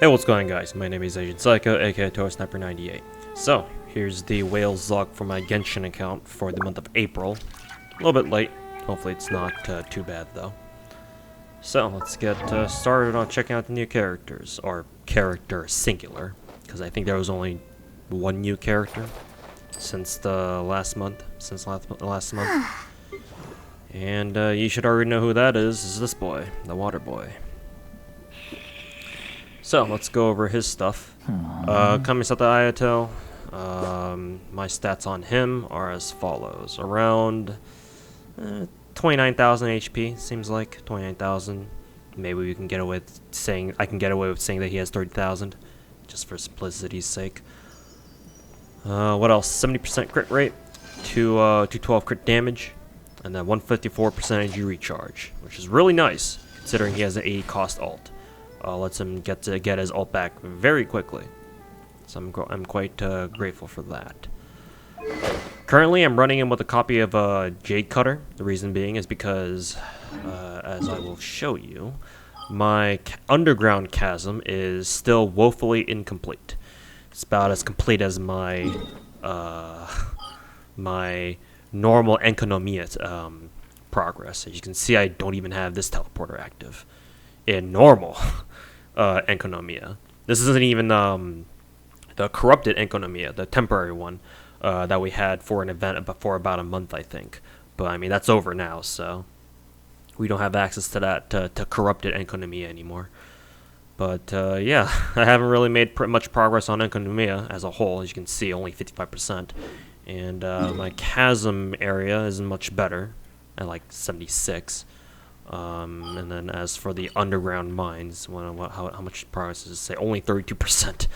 Hey, what's going on, guys? My name is Agent Psycho, aka Sniper 98. So, here's the whales log for my Genshin account for the month of April. A little bit late. Hopefully it's not too bad, though. So, let's get started on checking out the new characters. Or character singular. Because I think there was only one new character since the last month. And you should already know who that is this boy, the water boy. So, let's go over his stuff. Kamisata Ayato, my stats on him are as follows. Around 29,000 HP, seems like. 29,000. Maybe we can get away with saying, I can get away with saying that he has 30,000, just for simplicity's sake. What else? 70% crit rate, 212 crit damage, and then 154% energy recharge, which is really nice, considering he has an 80 cost ult. Lets him get his ult back very quickly. So I'm quite grateful for that. Currently, I'm running him with a copy of Jade Cutter. The reason being is because, as I will show you, my underground chasm is still woefully incomplete. It's about as complete as my my normal Enkonomiya progress. As you can see, I don't even have this teleporter active in normal Enkonomiya. This isn't even the corrupted Enkonomiya, the temporary one that we had for an event for about a month, I think. But I mean, that's over now, so we don't have access to that to corrupted Enkonomiya anymore. But yeah, I haven't really made much progress on Enkonomiya as a whole. As you can see, only 55%. And my chasm area isn't much better at like 76. And then as for the underground mines, how much progress does it say? Only 32%,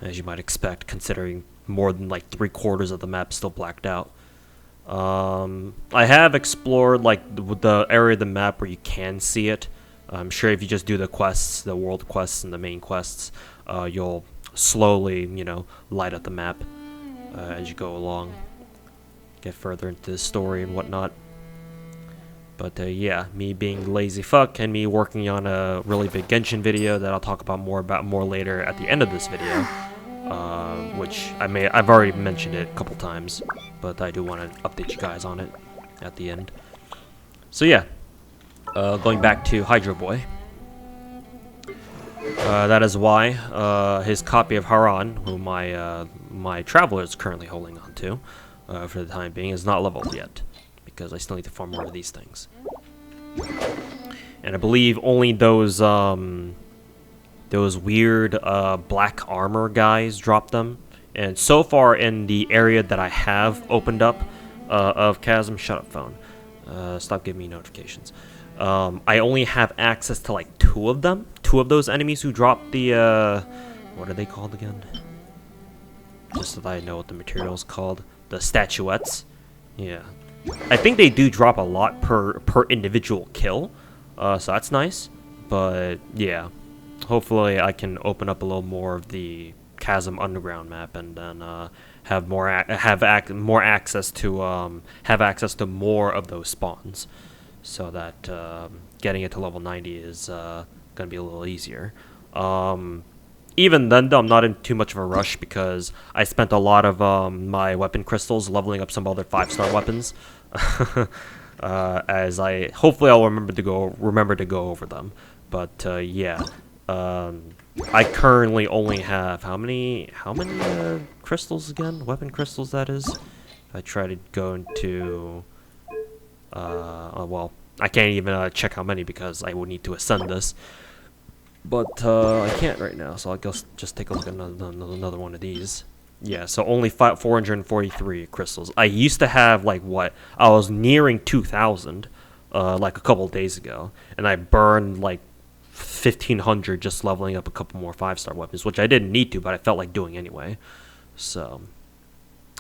as you might expect, considering more than like 3/4 of the map still blacked out. I have explored like the area of the map where you can see it. I'm sure if you just do the quests, the world quests and the main quests, you'll slowly, light up the map as you go along, get further into the story and whatnot. But yeah, me being lazy fuck and me working on a really big Genshin video that I'll talk about more later at the end of this video, which I've already mentioned it a couple times, but I do want to update you guys on it at the end. So yeah, going back to Hydro Boy. That is why his copy of Haran, who my traveler is currently holding on to for the time being, is not leveled yet, because I still need to farm more of these things. And I believe only those weird black armor guys drop them. And so far in the area that I have opened up of Chasm, shut up phone, stop giving me notifications. I only have access to like two of those enemies who drop the what are they called again? Just so that I know what the material is called. The statuettes. Yeah. I think they do drop a lot per individual kill, so that's nice. But yeah, hopefully I can open up a little more of the Chasm Underground map and then have more access to more of those spawns, so that getting it to level 90 is gonna be a little easier. Even then, though, I'm not in too much of a rush because I spent a lot of my weapon crystals leveling up some other 5-star weapons. As hopefully I'll remember to go over them. But yeah, I currently only have how many crystals again? Weapon crystals, that is. If I try to go into well, I can't even check how many because I would need to ascend this. But I can't right now, so I'll just take a look at another one of these. Yeah, so only 443 crystals. I used to have I was nearing 2,000 like a couple of days ago, and I burned like 1,500 just leveling up a couple more 5-star weapons, which I didn't need to, but I felt like doing anyway. So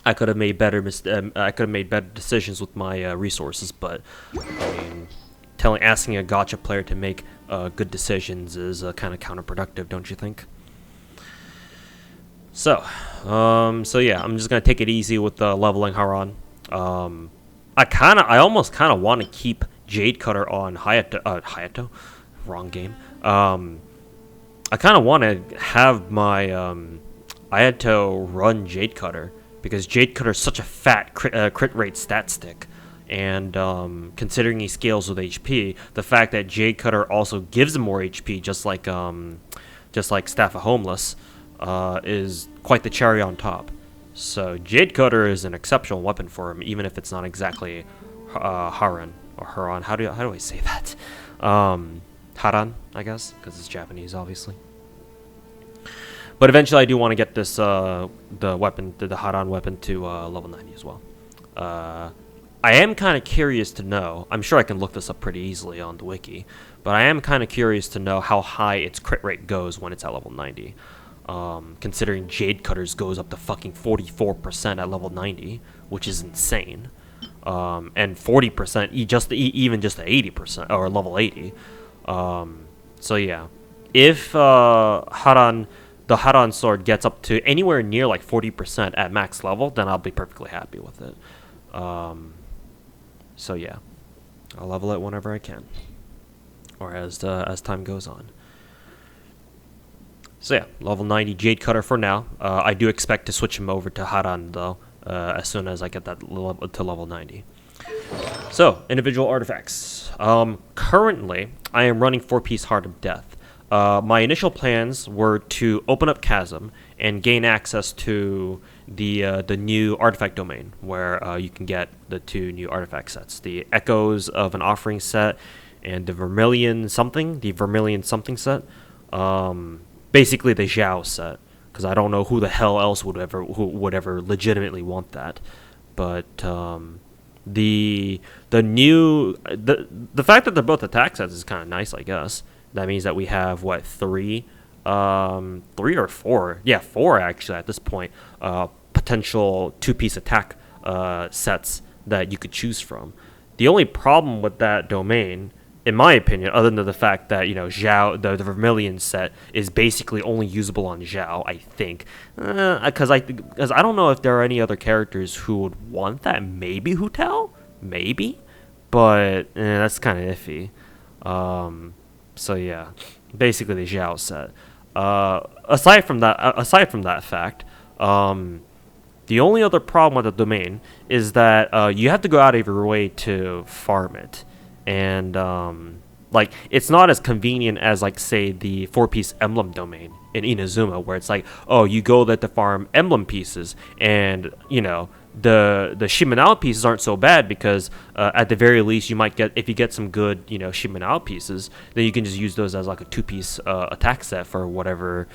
I could have made better decisions with my resources, but I mean, asking a gacha player to make good decisions is kind of counterproductive, don't you think? So yeah, I'm just gonna take it easy with leveling Haran. I almost kind of want to keep Jade Cutter on Hayato. Wrong game. I kind of want to have my Ayato run Jade Cutter because Jade Cutter is such a fat crit rate stat stick. And considering he scales with HP, the fact that Jade Cutter also gives him more HP, just like Staff of Homeless, is quite the cherry on top. So Jade Cutter is an exceptional weapon for him, even if it's not exactly Haran or Haran. How do I say that? Haran, I guess, because it's Japanese, obviously. But eventually, I do want to get this the Haran weapon to level 90 as well. I am kind of curious to know. I'm sure I can look this up pretty easily on the wiki, but I am kind of curious to know how high its crit rate goes when it's at level 90. Considering Jade Cutters goes up to fucking 44% at level 90, which is insane. And 40% even just at 80% or level 80. So yeah, if the Haran sword gets up to anywhere near like 40% at max level, then I'll be perfectly happy with it. So yeah, I'll level it whenever I can, or as time goes on. So yeah, level 90 Jade Cutter for now. I do expect to switch him over to Haran though, as soon as I get that to level 90. So individual artifacts. Currently, I am running 4-piece Heart of Death. My initial plans were to open up Chasm and gain access to the new artifact domain, where you can get the 2 new artifact sets: the Echoes of an Offering set and the Vermilion something set. Basically the Xiao set, because I don't know who the hell else would ever legitimately want that. But the fact that they're both attack sets is kind of nice, I guess. That means that we have what, 3 or 4? Yeah, 4 actually at this point. Potential 2-piece attack sets that you could choose from. The only problem with that domain, in my opinion, other than the fact that, you know, Xiao, the Vermilion set is basically only usable on Xiao, I think, because I don't know if there are any other characters who would want that. Maybe Hu Tao, maybe, but that's kind of iffy. So yeah, basically the Xiao set. Aside from that fact, the only other problem with the domain is that you have to go out of your way to farm it, and like, it's not as convenient as, like, say, the 4-piece emblem domain in Inazuma, where it's like, oh, you go there to farm emblem pieces, and, you know, the Shimenao pieces aren't so bad because at the very least you might get, if you get some good, you know, Shimenao pieces, then you can just use those as like a 2-piece attack set for whatever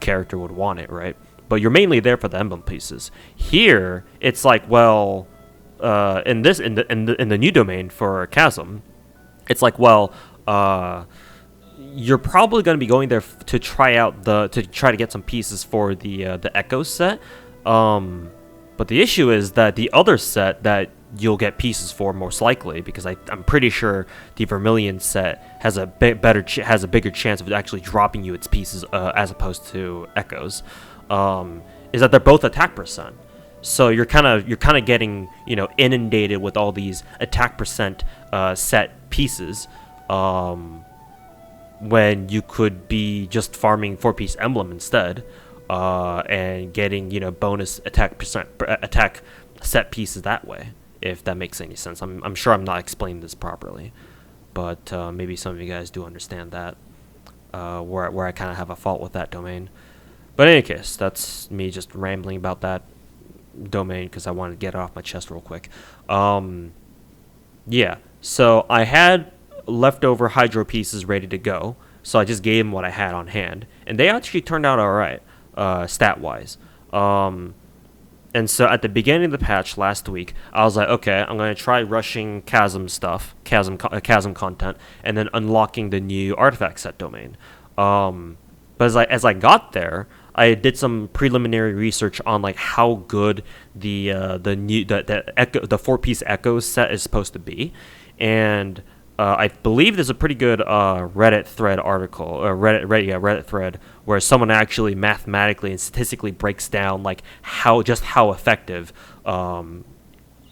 character would want it, right? But you're mainly there for the emblem pieces. Here it's like, well, in the new domain for Chasm, it's like, well, you're probably going to be going there to try to get some pieces for the Echo set. But the issue is that the other set that you'll get pieces for most likely, because I'm pretty sure the Vermilion set has a bigger chance of actually dropping you its pieces as opposed to Echoes, is that they're both attack percent. So you're kind of getting, you know, inundated with all these attack percent set pieces, when you could be just farming 4-piece emblem instead. And getting, you know, bonus attack set pieces that way, if that makes any sense. I'm sure I'm not explaining this properly, but maybe some of you guys do understand that, where I kind of have a fault with that domain. But in any case, that's me just rambling about that domain because I wanted to get it off my chest real quick. Yeah, so I had leftover Hydro pieces ready to go, so I just gave them what I had on hand, and they actually turned out alright. Stat-wise. And so at the beginning of the patch last week, I was like, okay, I'm going to try rushing Chasm content, and then unlocking the new artifact set domain. But as I got there, I did some preliminary research on, like, how good the 4-piece Echo set is supposed to be, and I believe there's a pretty good Reddit thread article, Reddit thread, where someone actually mathematically and statistically breaks down, like, how effective the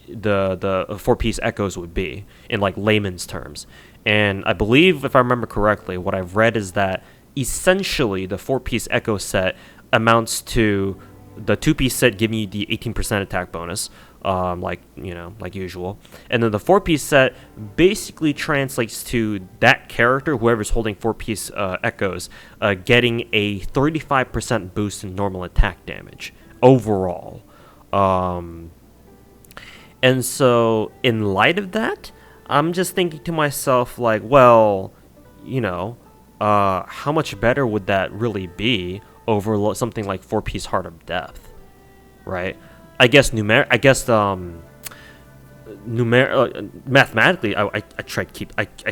4-piece Echoes would be in, like, layman's terms. And I believe, if I remember correctly, what I've read is that essentially the 4-piece Echo set amounts to the 2-piece set giving you the 18% attack bonus, like usual, and then the 4-piece set basically translates to that character, whoever's holding 4-piece Echoes, getting a 35% boost in normal attack damage overall. And so, in light of that, I'm just thinking to myself, like, well, how much better would that really be over something like 4-piece Heart of Depth, right? I guess mathematically, I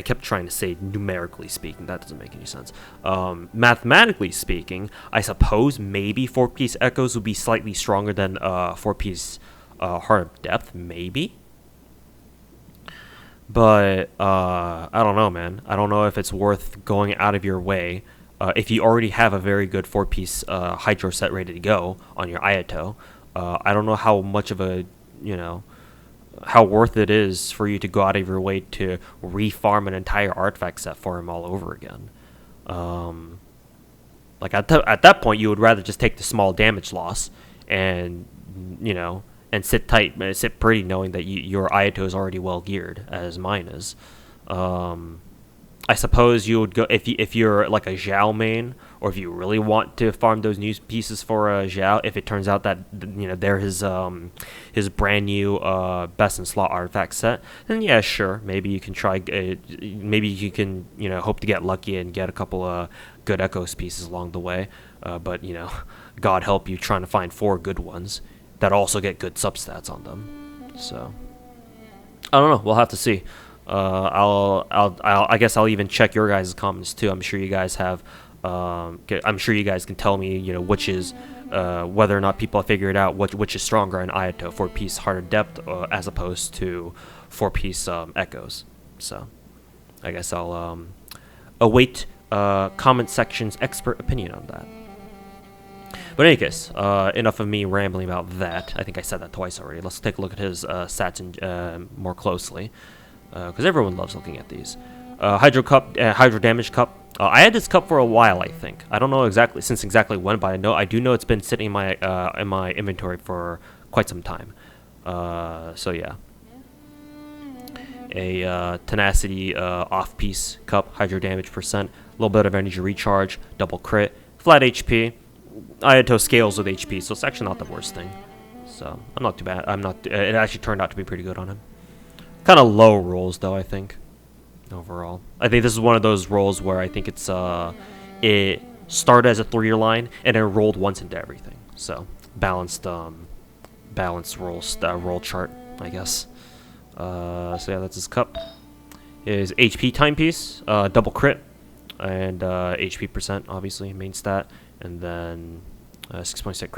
kept trying to say numerically speaking. That doesn't make any sense. Mathematically speaking, I suppose maybe 4-piece Echoes would be slightly stronger than 4-piece Heart of Depth, maybe. But I don't know, man. I don't know if it's worth going out of your way if you already have a very good 4-piece Hydro set ready to go on your Ayato. I don't know how much of a, how worth it is for you to go out of your way to refarm an entire artifact set for him all over again. Like at that point, you would rather just take the small damage loss and, and sit tight, sit pretty, knowing that your Ayato is already well geared, as mine is. I suppose you would go if you're like a Zhao main, or if you really want to farm those new pieces for Zhao. If it turns out that they're his brand new best in slot artifact set, then yeah, sure, maybe you can try. Maybe you can hope to get lucky and get a couple of good Echoes pieces along the way. But God help you trying to find 4 good ones that also get good substats on them. So I don't know. We'll have to see. I guess I'll even check your guys' comments too. I'm sure you guys have. I'm sure you guys can tell me, which is whether or not people have figured out which is stronger in Ayato, 4-piece Heart of Depth as opposed to 4-piece Echoes. So I guess I'll await comment section's expert opinion on that. But in any case, enough of me rambling about that. I think I said that twice already. Let's take a look at his stats more closely, because everyone loves looking at these. Hydro Damage Cup. I had this cup for a while, I think. I don't know exactly when, but I do know it's been sitting in my inventory for quite some time. So yeah. A Tenacity off-piece cup, Hydro Damage percent, a little bit of energy recharge, double crit, flat HP. Ayato scales with HP, so it's actually not the worst thing. So I'm not too bad. It actually turned out to be pretty good on him. Kind of low rolls though, I think. Overall, I think this is one of those rolls where I think it started as a 3-year line and then rolled once into everything. So balanced roll chart, I guess. So yeah, that's his cup. His HP timepiece, double crit, and HP percent, obviously main stat, and then 6.6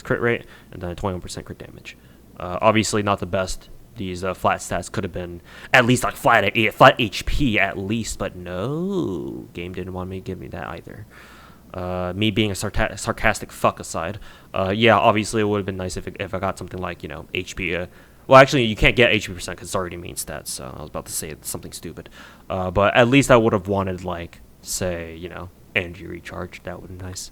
crit rate, and then 21% crit damage. Obviously not the best. These flat stats could have been at least like flat HP at least, but no, game didn't want me to give me that either. Me being a sarcastic fuck aside, yeah, obviously it would have been nice if I got something like HP. Well, actually, you can't get HP percent because it's already main stats. So I was about to say something stupid, but at least I would have wanted like say energy recharge. That would be nice.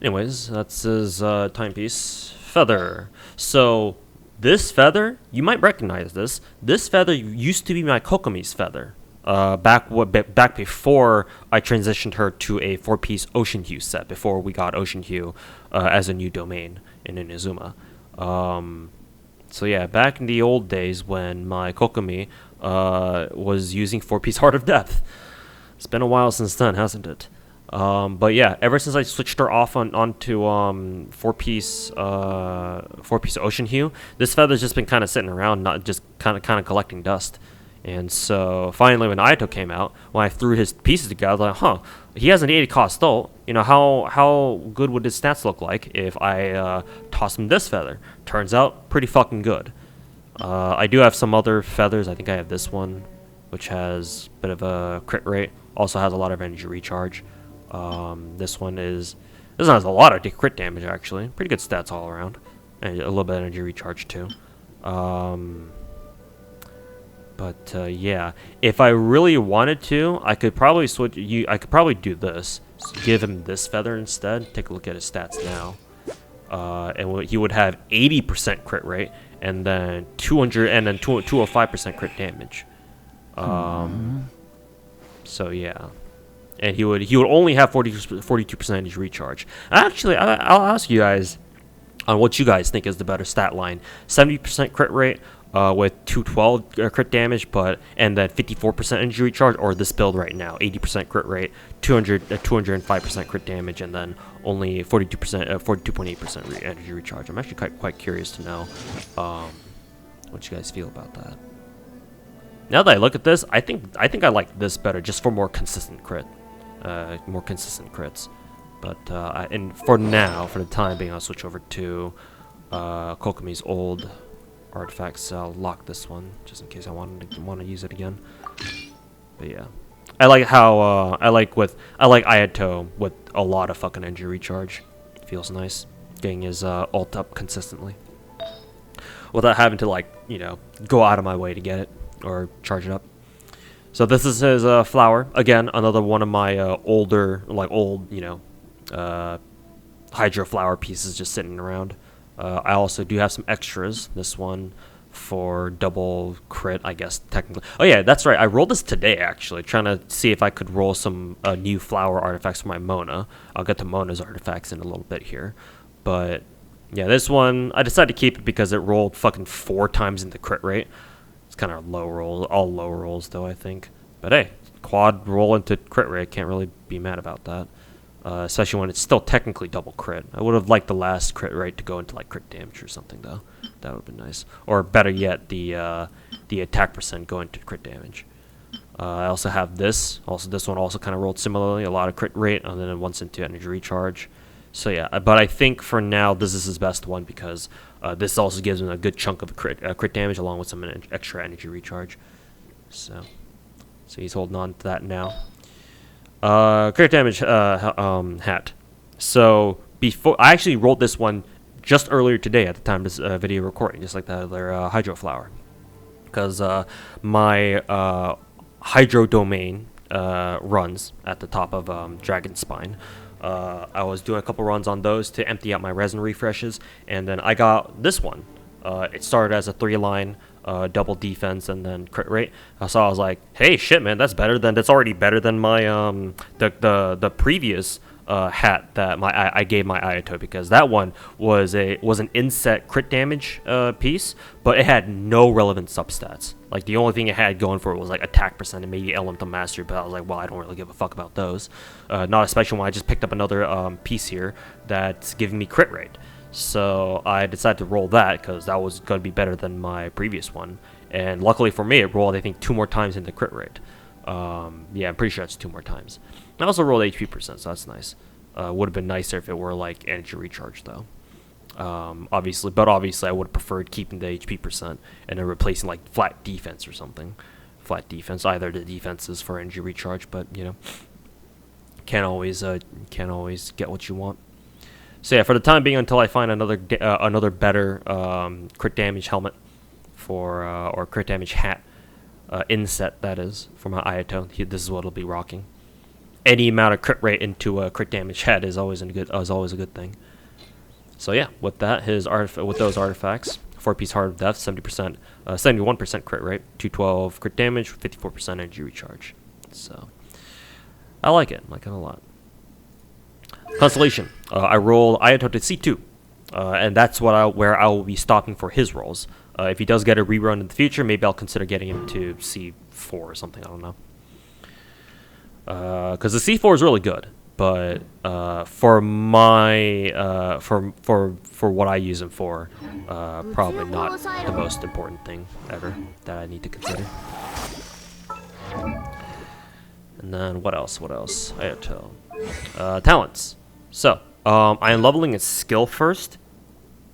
Anyways, that's his timepiece. Feather. So this feather, you might recognize this. This feather used to be my Kokomi's feather. Back before I transitioned her to a 4-piece Ocean Hue set, before we got Ocean Hue as a new domain in Inazuma. So yeah, back in the old days when my Kokomi was using 4-piece Heart of Depth. It's been a while since then, hasn't it? But yeah, ever since I switched her off onto 4-piece Ocean Hue, this feather's just been kind of sitting around, not just kind of collecting dust. And so finally, when Ayato came out, when I threw his pieces together, I was like, he has an 80 cost ult. How good would his stats look like if I toss him this feather? Turns out pretty fucking good. I do have some other feathers. I think I have this one, which has a bit of a crit rate. Also has a lot of energy recharge. This one has a lot of crit damage, actually. Pretty good stats all around. And a little bit of energy recharge, too. But But yeah, if I really wanted to, I could probably switch. I could probably do this. So give him this feather instead. Take a look at his stats now. And he would have 80% crit rate, and then 205% crit damage. So yeah, and he would only have 42% recharge. Actually, I'll ask you guys on what you guys think is the better stat line: 70% crit rate with 212 crit damage, and then 54% energy recharge, or this build right now, 80% crit rate, 205% crit damage, and then only 42.8% energy recharge. I'm actually quite curious to know what you guys feel about that. Now that I look at this, I think I like this better, just for more consistent crits. But and for now, for the time being, I'll switch over to Kokomi's old artifacts. I'll lock this one just in case I want to use it again. But yeah, I like how I like Ayato with a lot of fucking energy recharge. Feels nice getting his ult up consistently without having to, like, you know, go out of my way to get it or charge it up. So this is his flower. Again, another one of my old, you know, hydro flower pieces just sitting around. I also do have some extras. This one for double crit, I guess, technically. Oh yeah, that's right. I rolled this today, actually, trying to see if I could roll some new flower artifacts for my Mona. I'll get to Mona's artifacts in a little bit here. But yeah, this one, I decided to keep it because it rolled fucking 4 times in the crit rate. It's kind of low rolls, all low rolls though, I think. But hey, quad roll into crit rate, can't really be mad about that. Especially when it's still technically double crit. I would have liked the last crit rate to go into like crit damage or something though. That would have been nice. Or better yet, the attack percent go into crit damage. I also have this. Also, this one also kind of rolled similarly, a lot of crit rate, and then once into energy recharge. So yeah, but I think for now this is his best one because this also gives him a good chunk of crit damage along with some extra energy recharge. So he's holding on to that now. Crit damage hat. So before I actually rolled this one just earlier today at the time of this video recording, just like that other hydro flower, because my hydro domain runs at the top of Dragon Spine. I was doing a couple runs on those to empty out my resin refreshes, and then I got this one. It started as a 3-line double defense and then crit rate. So I was like, hey, shit, man, that's already better than my the previous hat that I gave my Ayato, because that one was an inset crit damage piece, but it had no relevant substats. Like, the only thing it had going for it was like attack percent and maybe elemental mastery, but I was like, well, I don't really give a fuck about those. Not especially when I just picked up another piece here that's giving me crit rate. So I decided to roll that because that was going to be better than my previous one. And luckily for me, it rolled, I think, 2 more times into crit rate. Yeah, I'm pretty sure it's 2 more times. I also rolled HP percent, so that's nice. Would have been nicer if it were like energy recharge though. Obviously, I would have preferred keeping the HP percent and then replacing like flat defense or something. Flat defense, either the defenses for energy recharge, but you know, can't always get what you want. So yeah, for the time being, until I find another better crit damage helmet or crit damage hat inset, that is, for my Ayato, this is what it'll be rocking. Any amount of crit rate into a crit damage hat is always a good thing. So yeah, with that, with those artifacts, 4-piece Heart of Death, 70%, 71% crit rate, 212 crit damage, 54% energy recharge. So I like it. I like it a lot. Constellation. I roll Ayato to C2, and that's where I will be stopping for his rolls. If he does get a rerun in the future, maybe I'll consider getting him to C4 or something. I don't know. Because the C4 is really good, but for my for what I use him for, probably not the most important thing ever that I need to consider. And then what else? Ayato. Talents. So I am leveling his skill first.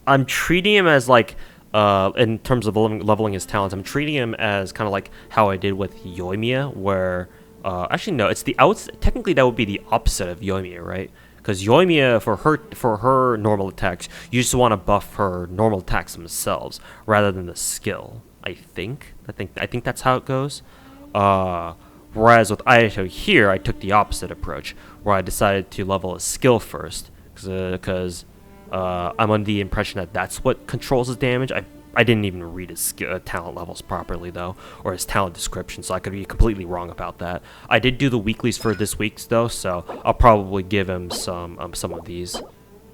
I'm treating him as like, in terms of leveling his talents, I'm treating him as kind of like how I did with Yoimiya, where actually no, technically that would be the opposite of Yoimiya, right? Because Yoimiya, for her normal attacks, you just want to buff her normal attacks themselves rather than the skill. I think that's how it goes. Whereas with Ayato here, I took the opposite approach, where I decided to level a skill first, because I'm under the impression that that's what controls his damage. I didn't even read his talent levels properly, though, or his talent description, so I could be completely wrong about that. I did do the weeklies for this week's, though, so I'll probably give him some of these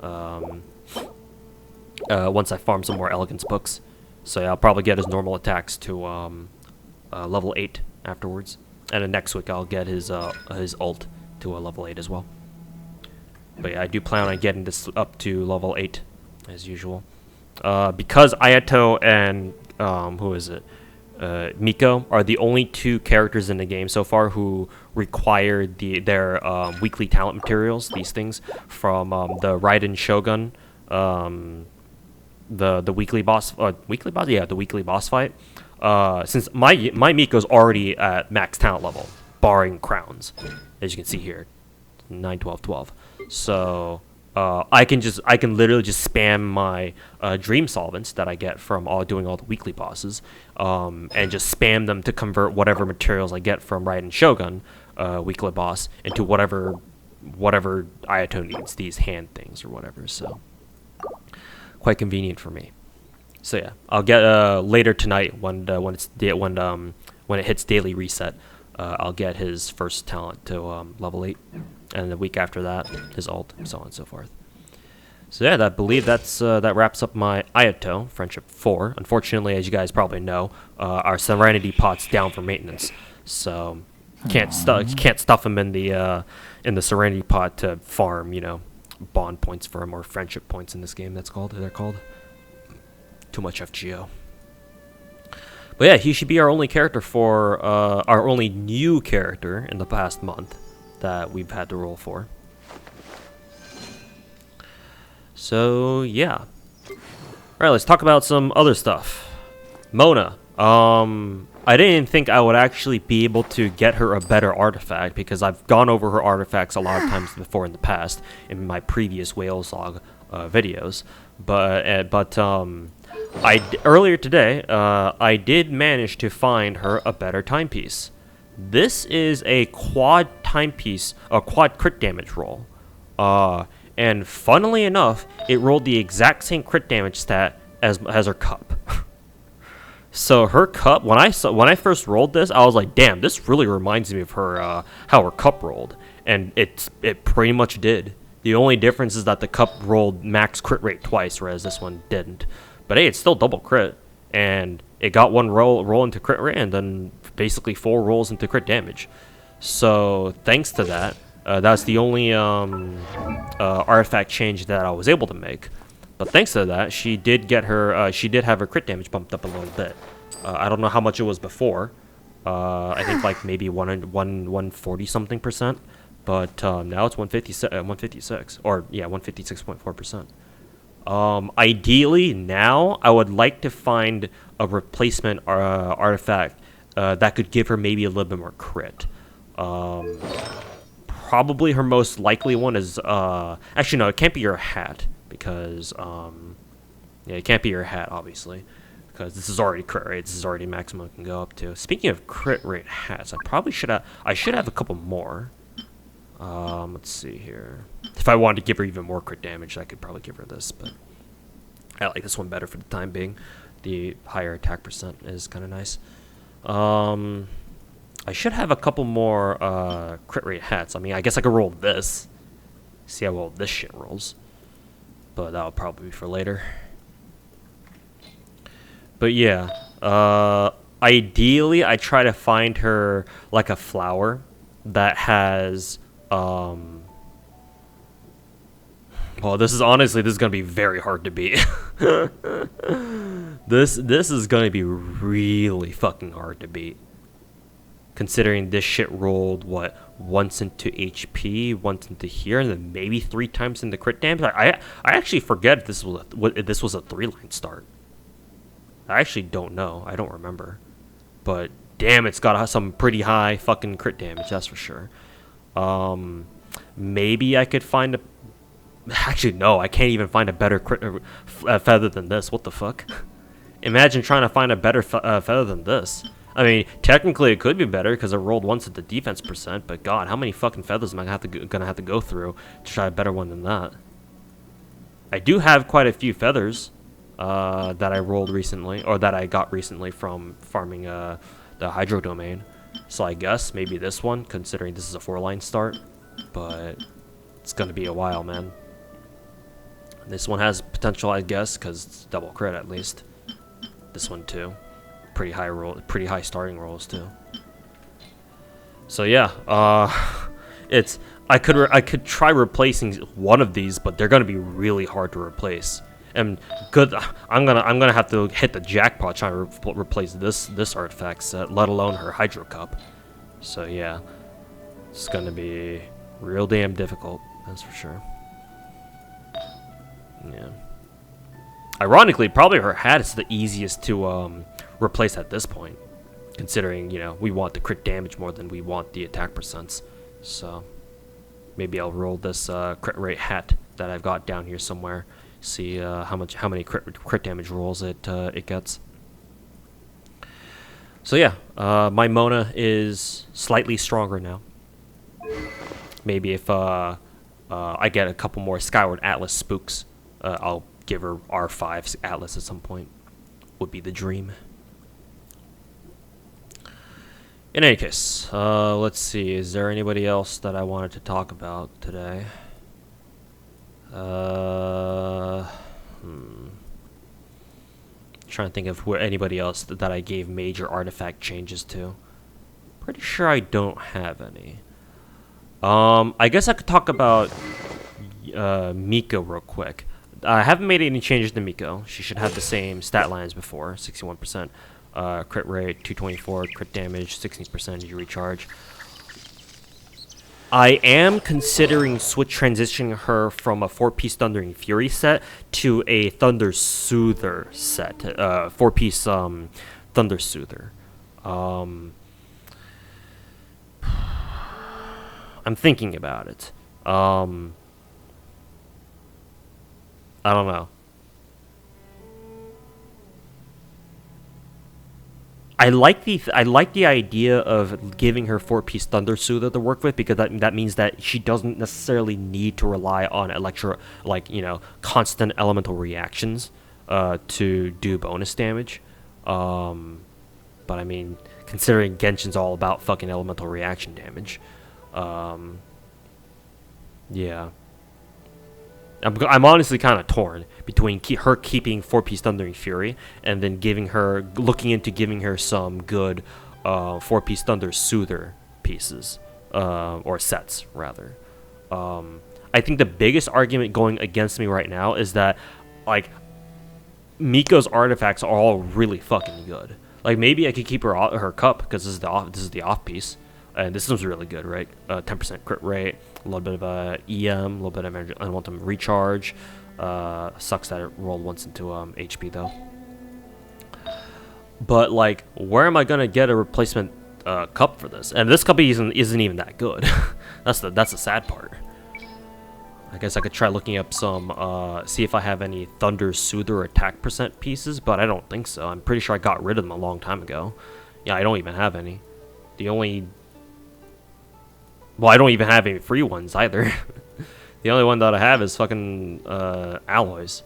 once I farm some more Elegance books. So yeah, I'll probably get his normal attacks to level 8 afterwards. And then next week I'll get his ult to a level 8 as well. But yeah, I do plan on getting this up to level 8, as usual. Because Ayato and, Miko are the only 2 characters in the game so far who require their weekly talent materials, these things, from the Raiden Shogun, the weekly boss, the weekly boss fight. Since my Miko's already at max talent level, barring crowns, as you can see here, 9, 12, 12. So I can literally just spam my dream solvents that I get from doing all the weekly bosses, and just spam them to convert whatever materials I get from Raiden Shogun weekly boss into whatever Ayato needs, these hand things or whatever. So quite convenient for me. So yeah, I'll get later tonight when it hits daily reset. I'll get his first talent to level 8, and the week after that his ult, and so on and so forth. So yeah, I believe that wraps up my Ayato Friendship 4. Unfortunately, as you guys probably know, our Serenity pot's down for maintenance, so can't stuff him in the Serenity pot to farm, bond points for him, or friendship points in this game. They're called. Too much FGO. But yeah, he should be our only character for our only new character in the past month that we've had to roll for. So yeah. Alright, let's talk about some other stuff. Mona. I didn't think I would actually be able to get her a better artifact, because I've gone over her artifacts a lot of times before in the past in my previous Whales Log videos. But earlier today, I did manage to find her a better timepiece. This is a quad timepiece, a quad crit damage roll. And funnily enough, it rolled the exact same crit damage stat as her cup. So her cup, when I first rolled this, I was like, damn, this really reminds me of her how her cup rolled, and it pretty much did. The only difference is that the cup rolled max crit rate twice, whereas this one didn't. But hey, it's still double crit, and it got one roll into crit rate, and then basically 4 rolls into crit damage. So thanks to that, that's the only artifact change that I was able to make. But thanks to that, she did have her crit damage bumped up a little bit. I don't know how much it was before. I think like maybe 140 something percent. But now it's 156, or yeah, 156.4%. Ideally, now I would like to find a replacement artifact that could give her maybe a little bit more crit. Probably her most likely one is actually no, it can't be her hat, because yeah, it can't be her hat, obviously, because this is already crit rate. This is already maximum it can go up to. Speaking of crit rate hats, I should have a couple more. Let's see here. If I wanted to give her even more crit damage, I could probably give her this, but I like this one better for the time being. The higher attack percent is kind of nice. I should have a couple more crit rate hats. I mean, I guess I could roll this. See how well this shit rolls. But that'll probably be for later. But yeah, ideally I try to find her like a flower that has well, this is gonna be very hard to beat. This is gonna be really fucking hard to beat, considering this shit rolled what, once into HP, once into here, and then maybe 3 times into crit damage. I actually forget if this was a 3-line start. I actually don't know. I don't remember. But damn, it's got some pretty high fucking crit damage, that's for sure. Maybe I could find a... Actually, no, I can't even find a better crit feather than this. What the fuck? Imagine trying to find a better feather than this. I mean, technically it could be better because it rolled once at the defense percent, but god, how many fucking feathers am I gonna have to go through to try a better one than that? I do have quite a few feathers that I rolled recently, or that I got recently from farming the hydro domain. So I guess maybe this one, considering this is a 4-line start, but it's gonna be a while, man. This one has potential, I guess, because it's double crit at least. This one too. Pretty high starting rolls too. So yeah, I could try replacing one of these, but they're gonna be really hard to replace. And good, I'm gonna have to hit the jackpot trying to replace this artifact set, let alone her Hydro Cup. So yeah, it's gonna be real damn difficult, that's for sure. Yeah. Ironically, probably her hat is the easiest to replace at this point, considering, you know, we want the crit damage more than we want the attack percents. So maybe I'll roll this crit rate hat that I've got down here somewhere. See how many crit damage rolls it gets. So yeah, my Mona is slightly stronger now. Maybe if I get a couple more Skyward Atlas spooks, I'll give her R5 Atlas at some point. Would be the dream. In any case, let's see. Is there anybody else that I wanted to talk about today? Trying to think of anybody else that I gave major artifact changes to. Pretty sure I don't have any. I guess I could talk about Miko real quick. I haven't made any changes to Miko. She should have the same stat lines before, 61%. Crit rate, 224, crit damage, 16% energy recharge. I am considering transitioning her from a 4-piece Thundering Fury set to a Thunder Soother set. 4-piece Thunder Soother. I'm thinking about it. I don't know. I like the idea of giving her 4-piece Thunder Soother to work with, because that means that she doesn't necessarily need to rely on constant elemental reactions to do bonus damage. But I mean, considering Genshin's all about fucking elemental reaction damage, yeah. I'm honestly kind of torn between her keeping 4-piece Thundering Fury and then looking into giving her some good 4-piece Thunder Soother pieces, or sets rather. I think the biggest argument going against me right now is that, like, Miko's artifacts are all really fucking good. Like, maybe I could keep her cup because this is the off piece. And this one's really good, right? 10% crit rate, a little bit of EM, a little bit of unwanted recharge. Sucks that it rolled once into HP though. But like, where am I gonna get a replacement cup for this? And this cup isn't even that good. that's the sad part. I guess I could try looking up some, see if I have any Thunder Soother attack percent pieces, but I don't think so. I'm pretty sure I got rid of them a long time ago. Yeah, I don't even have any. Well, I don't even have any free ones either. The only one that I have is fucking alloys.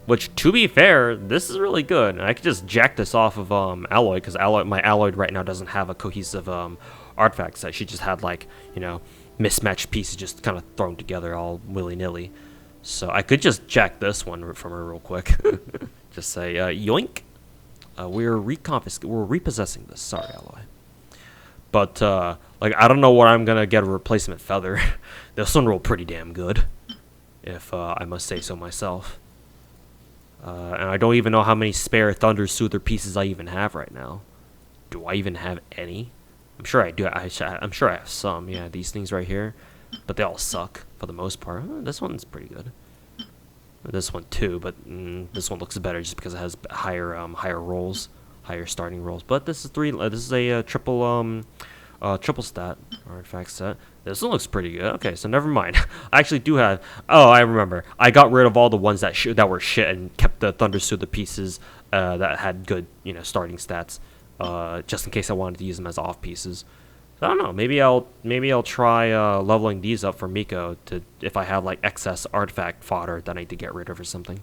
Which, to be fair, this is really good. And I could just jack this off of alloy, because my alloy right now doesn't have a cohesive artifact set. She just had, like, you know, mismatched pieces just kind of thrown together all willy-nilly. So I could just jack this one from her real quick. Just say, yoink. We're repossessing this. Sorry, alloy. But, like, I don't know where I'm gonna get a replacement feather. This one rolled pretty damn good, if I must say so myself. And I don't even know how many spare Thunder Soother pieces I even have right now. Do I even have any? I'm sure I do. I'm sure I have some. Yeah, these things right here. But they all suck, for the most part. This one's pretty good. This one too, but this one looks better just because it has higher rolls. Higher starting rolls, but this is a triple Triple stat artifact set. This one looks pretty good. Okay, so never mind. I actually do have. Oh, I remember. I got rid of all the ones that were shit and kept the Thunder Soother pieces that had good, starting stats, just in case I wanted to use them as off pieces. So I don't know. Maybe I'll try leveling these up for Miko to if I have like excess artifact fodder that I need to get rid of or something.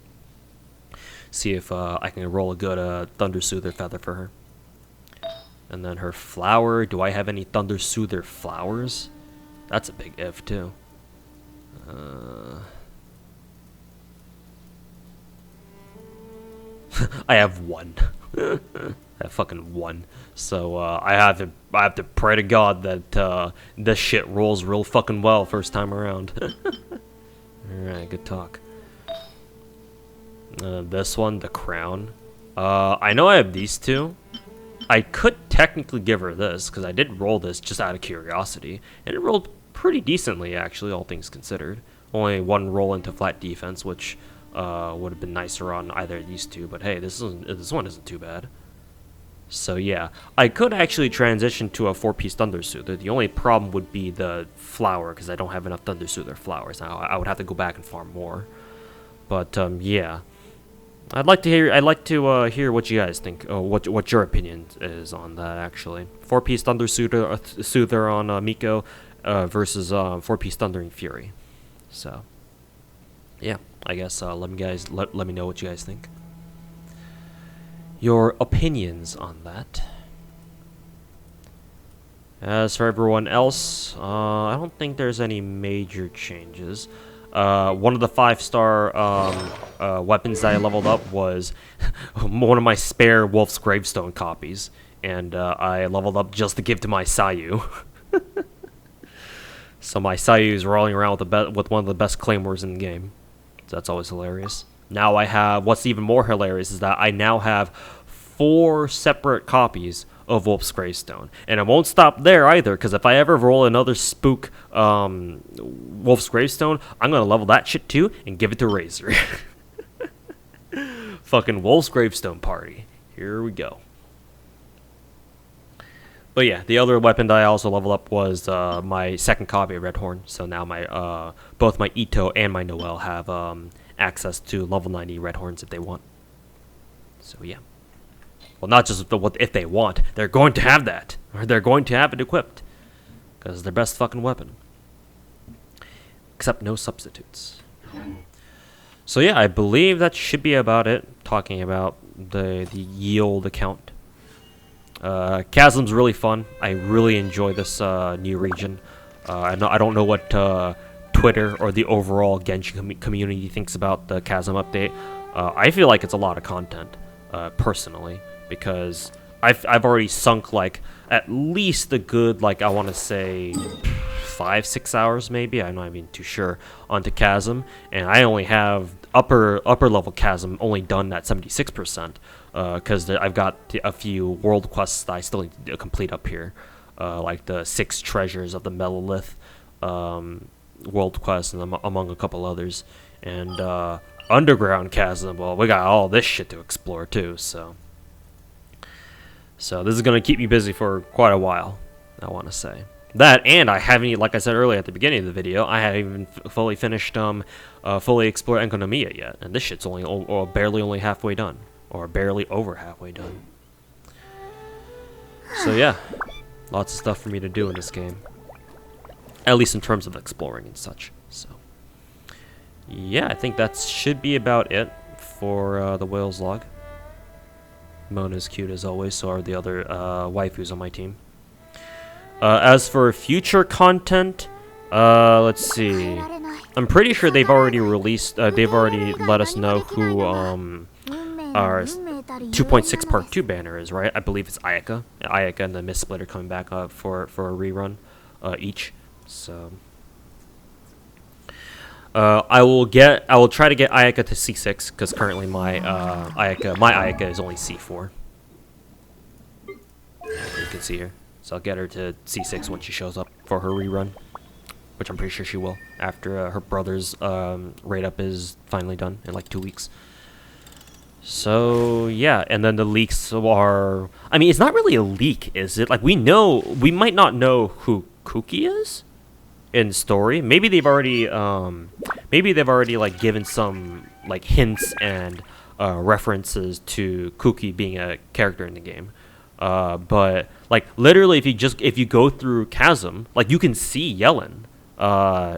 See if I can roll a good Thunder Soother feather for her. And then her flower. Do I have any Thunder Soother flowers? That's a big if, too. I have one. I have fucking one. So I have to pray to God that this shit rolls real fucking well first time around. Alright, good talk. This one, the crown. I know I have these two. I could technically give her this, because I did roll this just out of curiosity. And it rolled pretty decently, actually, all things considered. Only one roll into flat defense, which would have been nicer on either of these two. But hey, this one isn't too bad. So yeah, I could actually transition to a 4-piece Thunder Soother. The only problem would be the flower, because I don't have enough Thunder Soother flowers. Now, I would have to go back and farm more. But yeah. I'd like to hear what you guys think. What your opinion is on that, actually. 4-piece Thunder Soother on Miko versus 4-piece Thundering Fury. So, yeah, I guess let me know what you guys think. Your opinions on that. As for everyone else, I don't think there's any major changes. One of the 5-star weapons that I leveled up was one of my spare Wolf's Gravestone copies, and I leveled up just to give to my Sayu. So my Sayu is rolling around with one of the best claymores in the game. So that's always hilarious. Now I have, what's even more hilarious is that I now have 4 separate copies of Wolf's Gravestone. And it won't stop there either, because if I ever roll another spook Wolf's Gravestone, I'm going to level that shit too and give it to Razor. Fucking Wolf's Gravestone party. Here we go. But yeah, the other weapon that I also leveled up was my second copy of Red Horn. So now my both my Ito and my Noel have access to level 90 Red Horns if they want. So yeah. Well, not just if they want. They're going to have that. Or they're going to have it equipped. Because it's their best fucking weapon. Except no substitutes. So yeah, I believe that should be about it. Talking about the yield account. Chasm's really fun. I really enjoy this new region. I don't know what Twitter or the overall Genshin community thinks about the Chasm update. I feel like it's a lot of content, personally. Because I've already sunk like at least a good, like, I want to say 5-6 hours maybe, I'm not even too sure, onto Chasm, and I only have upper level Chasm only done at 76%, because I've got a few world quests that I still need to complete up here, like the 6 treasures of the Melolith world quest, and among a couple others, and underground Chasm. Well, we got all this shit to explore too, so this is going to keep me busy for quite a while, I want to say. That, and I haven't, like I said earlier at the beginning of the video, I haven't even fully finished, fully explored Enkonomiya yet. And this shit's barely only halfway done. Or barely over halfway done. So yeah, lots of stuff for me to do in this game. At least in terms of exploring and such. So, yeah, I think that should be about it for the Whales log. Mona's cute as always, so are the other waifus on my team. As for future content, let's see. I'm pretty sure they've already released, they've already let us know who our 2.6 Part 2 banner is, right? I believe it's Ayaka. Ayaka and the Mist Splitter coming back for a rerun each. So I will try to get Ayaka to C6 because currently my Ayaka is only C4. You can see here. So I'll get her to C6 when she shows up for her rerun, which I'm pretty sure she will after her brother's raid up is finally done in like 2 weeks. So yeah, and then the leaks are. I mean, it's not really a leak, is it? Like we might not know who Kuki is in story. Maybe they've already like given some like hints and references to Kuki being a character in the game. But like literally, if you go through Chasm, like you can see Yellen,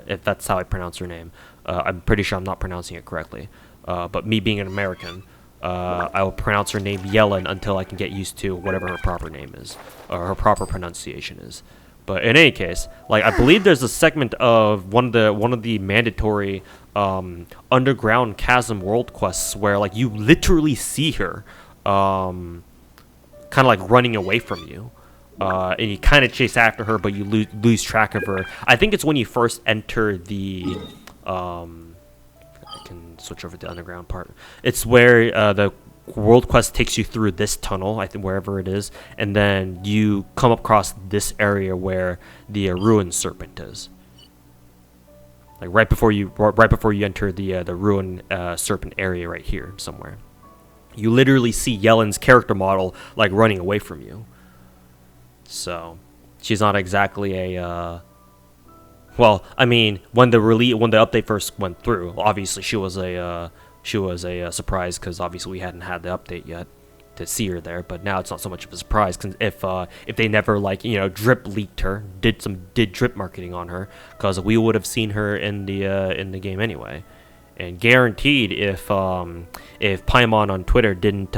if that's how I pronounce her name. I'm pretty sure I'm not pronouncing it correctly. But me being an American, I will pronounce her name Yellen until I can get used to whatever her proper name is, or her proper pronunciation is. But in any case, like I believe there's a segment of one of the mandatory underground chasm world quests where like you literally see her, kind of like running away from you, and you kind of chase after her, but you lose track of her. I think it's when you first enter the. I can switch over to the underground part. It's where the world quest takes you through this tunnel, I think, wherever it is, and then you come across this area where the ruined serpent is. Like right before you enter the ruined serpent area, right here somewhere. You literally see Yellen's character model like running away from you. So she's not exactly a. Well, I mean, when the update first went through, obviously she was a surprise because obviously we hadn't had the update yet to see her there. But now it's not so much of a surprise cause if they never like drip leaked her, did drip marketing on her, because we would have seen her in the game anyway. And guaranteed, if Paimon on Twitter didn't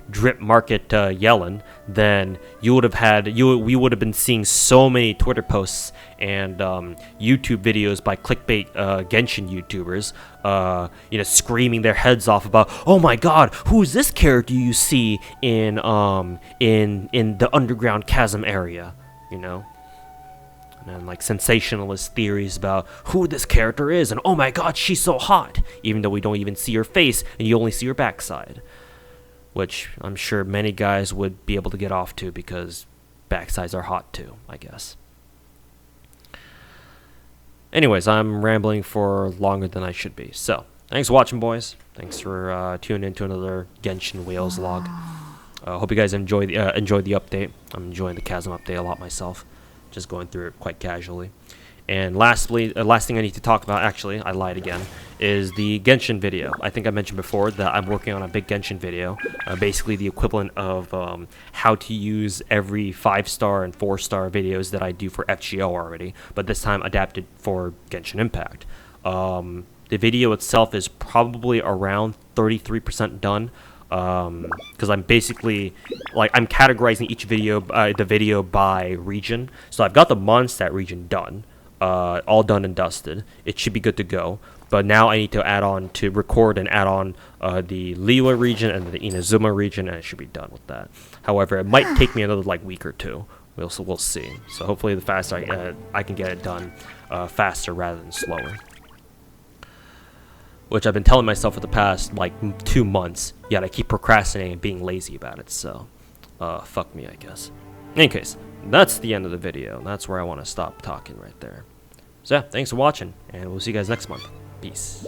drip market Yellen, then we would have been seeing so many Twitter posts and YouTube videos by clickbait Genshin YouTubers, screaming their heads off about, oh my God, who is this character you see in the underground chasm area, And like sensationalist theories about who this character is, and oh my God, she's so hot, even though we don't even see her face and you only see her backside, which I'm sure many guys would be able to get off to because backsides are hot too, I guess. Anyways, I'm rambling for longer than I should be, so thanks for watching, boys. Thanks for tuning in to another Genshin Whales log. Hope you guys enjoyed the update. I'm enjoying the Chasm update a lot myself. Just going through it quite casually. And last thing I need to talk about, actually, I lied again, is the Genshin video. I think I mentioned before that I'm working on a big Genshin video, basically the equivalent of how to use every 5-star and 4-star videos that I do for FGO already, but this time adapted for Genshin Impact. The video itself is probably around 33% done. Because I'm basically I'm categorizing each video by region. So I've got the Mondstadt region done, all done and dusted. It should be good to go. But now I need to record and add on the Liyue region and the Inazuma region, and it should be done with that. However, it might take me another week or two. We'll see. So hopefully the faster I can get it done, faster rather than slower. Which I've been telling myself for the past 2 months, yet I keep procrastinating and being lazy about it, so fuck me, I guess. In any case, that's the end of the video, and that's where I want to stop talking right there. So yeah, thanks for watching, and we'll see you guys next month. Peace.